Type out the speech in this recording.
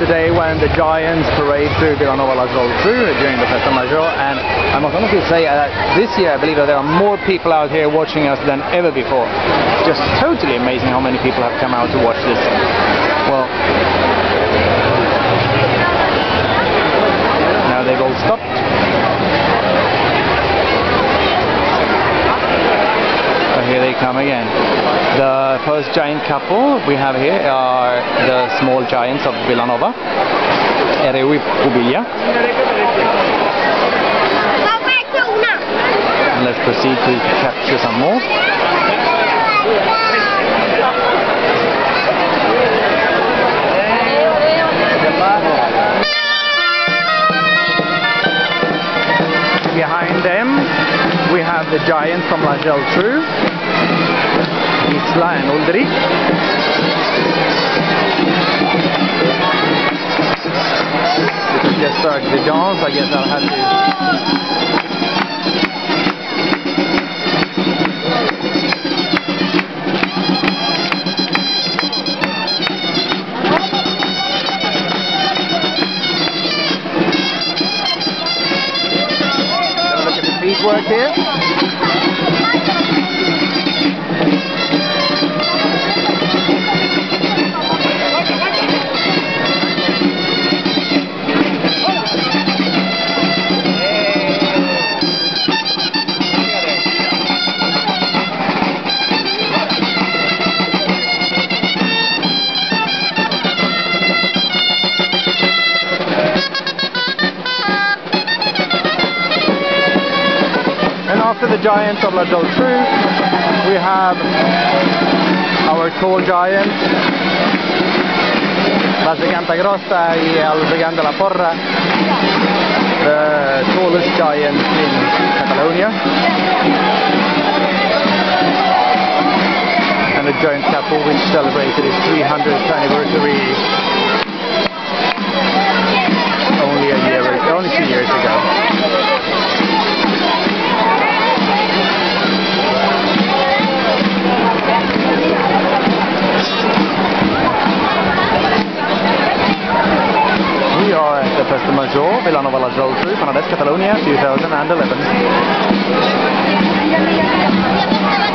today when the Giants parade through Vilanova during the Festa Major, and I must honestly say this year I believe that there are more people out here watching us than ever before. It's just totally amazing how many people have come out to watch this. Well, now they've all stopped. So here they come again. The first giant couple we have here are the small giants of Vilanova, Geltrú and Vila. And let's proceed to capture some more. Behind them we have the giants from Geltrú, Vila and Ulrich. This is just start the dance. I guess I'll have to. Look at the feet work here. After the giants of Geltrú, we have our tall giant, la Giganta Grossa and the Giganta La Porra, the tallest giant in Catalonia, and the giant couple which celebrated its 300th anniversary only 2 years ago. We are at the Festa Major, Vilanova Geltrú, Catalonia 2011.